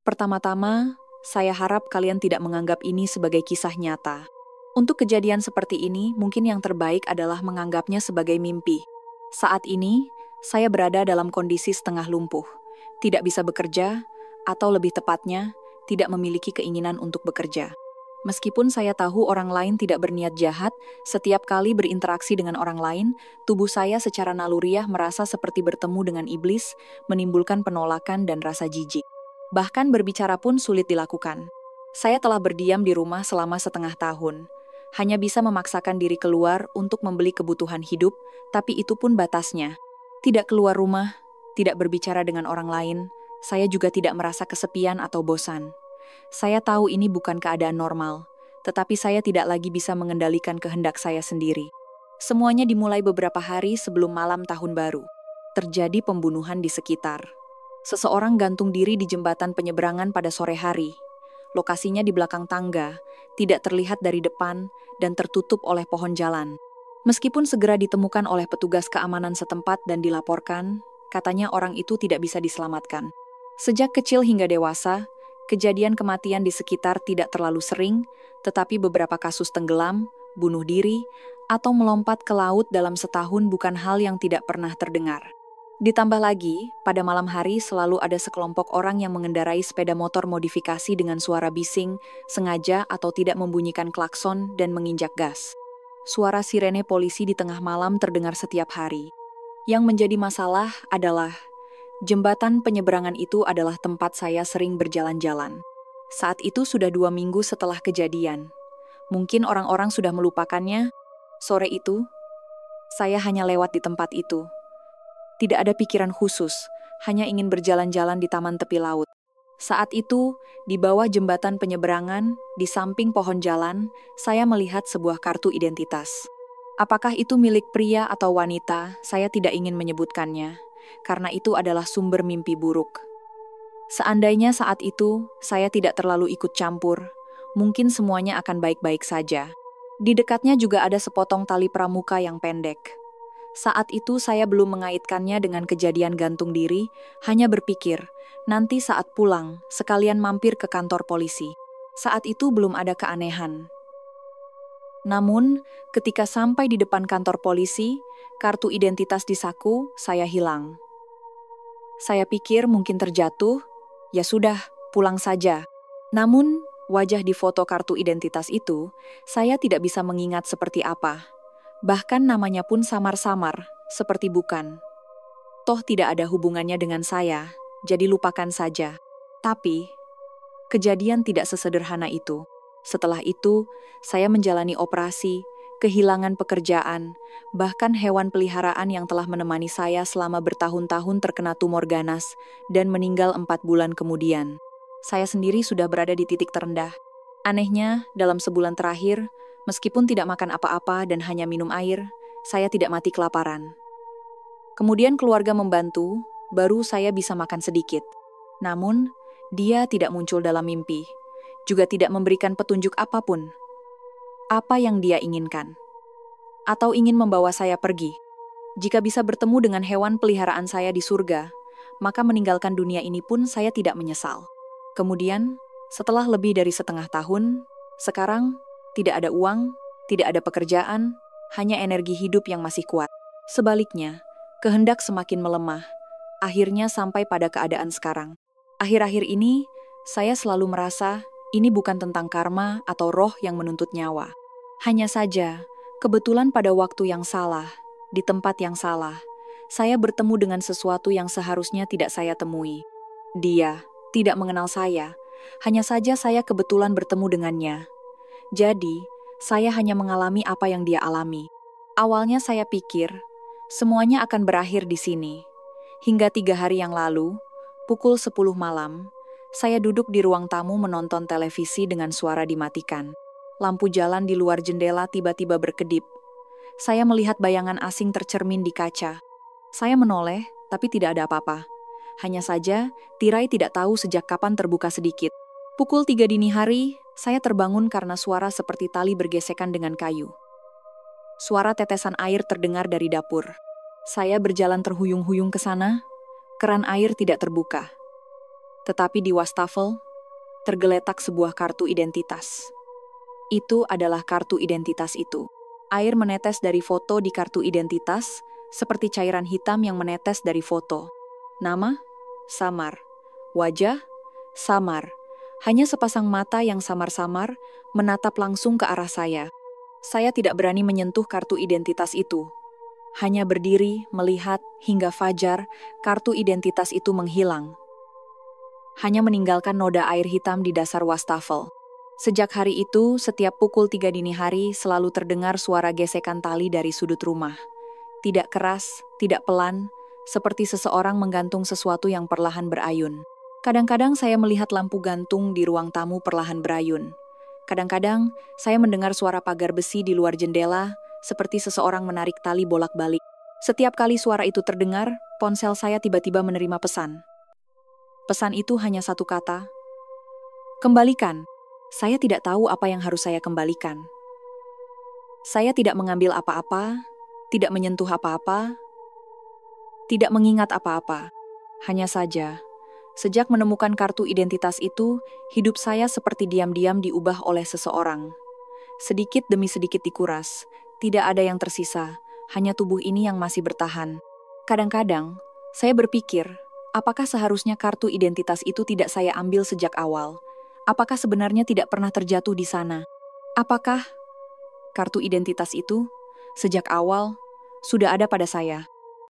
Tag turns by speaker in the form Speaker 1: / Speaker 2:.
Speaker 1: Pertama-tama, saya harap kalian tidak menganggap ini sebagai kisah nyata. Untuk kejadian seperti ini, mungkin yang terbaik adalah menganggapnya sebagai mimpi. Saat ini, saya berada dalam kondisi setengah lumpuh, tidak bisa bekerja, atau lebih tepatnya, tidak memiliki keinginan untuk bekerja. Meskipun saya tahu orang lain tidak berniat jahat, setiap kali berinteraksi dengan orang lain, tubuh saya secara naluriah merasa seperti bertemu dengan iblis, menimbulkan penolakan dan rasa jijik. Bahkan berbicara pun sulit dilakukan. Saya telah berdiam di rumah selama setengah tahun. Hanya bisa memaksakan diri keluar untuk membeli kebutuhan hidup, tapi itu pun batasnya. Tidak keluar rumah, tidak berbicara dengan orang lain, saya juga tidak merasa kesepian atau bosan. Saya tahu ini bukan keadaan normal, tetapi saya tidak lagi bisa mengendalikan kehendak saya sendiri. Semuanya dimulai beberapa hari sebelum malam tahun baru. Terjadi pembunuhan di sekitar. Seseorang gantung diri di jembatan penyeberangan pada sore hari. Lokasinya di belakang tangga, tidak terlihat dari depan, dan tertutup oleh pohon jalan. Meskipun segera ditemukan oleh petugas keamanan setempat dan dilaporkan, katanya orang itu tidak bisa diselamatkan. Sejak kecil hingga dewasa, kejadian kematian di sekitar tidak terlalu sering, tetapi beberapa kasus tenggelam, bunuh diri, atau melompat ke laut dalam setahun bukan hal yang tidak pernah terdengar. Ditambah lagi, pada malam hari selalu ada sekelompok orang yang mengendarai sepeda motor modifikasi dengan suara bising, sengaja atau tidak membunyikan klakson dan menginjak gas. Suara sirene polisi di tengah malam terdengar setiap hari. Yang menjadi masalah adalah jembatan penyeberangan itu adalah tempat saya sering berjalan-jalan. Saat itu sudah 2 minggu setelah kejadian. Mungkin orang-orang sudah melupakannya. Sore itu, saya hanya lewat di tempat itu. Tidak ada pikiran khusus, hanya ingin berjalan-jalan di taman tepi laut. Saat itu, di bawah jembatan penyeberangan, di samping pohon jalan, saya melihat sebuah kartu identitas. Apakah itu milik pria atau wanita, saya tidak ingin menyebutkannya, karena itu adalah sumber mimpi buruk. Seandainya saat itu, saya tidak terlalu ikut campur, mungkin semuanya akan baik-baik saja. Di dekatnya juga ada sepotong tali pramuka yang pendek. Saat itu saya belum mengaitkannya dengan kejadian gantung diri, hanya berpikir, nanti saat pulang, sekalian mampir ke kantor polisi. Saat itu belum ada keanehan. Namun, ketika sampai di depan kantor polisi, kartu identitas di saku, saya hilang. Saya pikir mungkin terjatuh, ya sudah, pulang saja. Namun, wajah di foto kartu identitas itu, saya tidak bisa mengingat seperti apa. Bahkan namanya pun samar-samar, seperti bukan. Toh tidak ada hubungannya dengan saya, jadi lupakan saja. Tapi, kejadian tidak sesederhana itu. Setelah itu, saya menjalani operasi, kehilangan pekerjaan, bahkan hewan peliharaan yang telah menemani saya selama bertahun-tahun terkena tumor ganas dan meninggal 4 bulan kemudian. Saya sendiri sudah berada di titik terendah. Anehnya, dalam sebulan terakhir, meskipun tidak makan apa-apa dan hanya minum air, saya tidak mati kelaparan. Kemudian keluarga membantu, baru saya bisa makan sedikit. Namun, dia tidak muncul dalam mimpi, juga tidak memberikan petunjuk apapun. Apa yang dia inginkan? Atau ingin membawa saya pergi? Jika bisa bertemu dengan hewan peliharaan saya di surga, maka meninggalkan dunia ini pun saya tidak menyesal. Kemudian, setelah lebih dari setengah tahun, sekarang tidak ada uang, tidak ada pekerjaan, hanya energi hidup yang masih kuat. Sebaliknya, kehendak semakin melemah, akhirnya sampai pada keadaan sekarang. Akhir-akhir ini, saya selalu merasa ini bukan tentang karma atau roh yang menuntut nyawa. Hanya saja, kebetulan pada waktu yang salah, di tempat yang salah, saya bertemu dengan sesuatu yang seharusnya tidak saya temui. Dia tidak mengenal saya, hanya saja saya kebetulan bertemu dengannya. Jadi, saya hanya mengalami apa yang dia alami. Awalnya saya pikir, semuanya akan berakhir di sini. Hingga 3 hari yang lalu, pukul 10 malam, saya duduk di ruang tamu menonton televisi dengan suara dimatikan. Lampu jalan di luar jendela tiba-tiba berkedip. Saya melihat bayangan asing tercermin di kaca. Saya menoleh, tapi tidak ada apa-apa. Hanya saja, tirai tidak tahu sejak kapan terbuka sedikit. Pukul 3 dini hari, saya terbangun karena suara seperti tali bergesekan dengan kayu. Suara tetesan air terdengar dari dapur. Saya berjalan terhuyung-huyung ke sana, keran air tidak terbuka. Tetapi di wastafel, tergeletak sebuah kartu identitas. Itu adalah kartu identitas itu. Air menetes dari foto di kartu identitas, seperti cairan hitam yang menetes dari foto. Nama? Samar. Wajah? Samar. Hanya sepasang mata yang samar-samar menatap langsung ke arah saya. Saya tidak berani menyentuh kartu identitas itu. Hanya berdiri, melihat, hingga fajar, kartu identitas itu menghilang. Hanya meninggalkan noda air hitam di dasar wastafel. Sejak hari itu, setiap pukul 3 dini hari selalu terdengar suara gesekan tali dari sudut rumah. Tidak keras, tidak pelan, seperti seseorang menggantung sesuatu yang perlahan berayun. Kadang-kadang saya melihat lampu gantung di ruang tamu perlahan berayun. Kadang-kadang saya mendengar suara pagar besi di luar jendela, seperti seseorang menarik tali bolak-balik. Setiap kali suara itu terdengar, ponsel saya tiba-tiba menerima pesan. Pesan itu hanya satu kata, kembalikan. Saya tidak tahu apa yang harus saya kembalikan. Saya tidak mengambil apa-apa, tidak menyentuh apa-apa, tidak mengingat apa-apa. Hanya saja, sejak menemukan kartu identitas itu, hidup saya seperti diam-diam diubah oleh seseorang. Sedikit demi sedikit dikuras, tidak ada yang tersisa, hanya tubuh ini yang masih bertahan. Kadang-kadang, saya berpikir, apakah seharusnya kartu identitas itu tidak saya ambil sejak awal? Apakah sebenarnya tidak pernah terjatuh di sana? Apakah kartu identitas itu, sejak awal, sudah ada pada saya?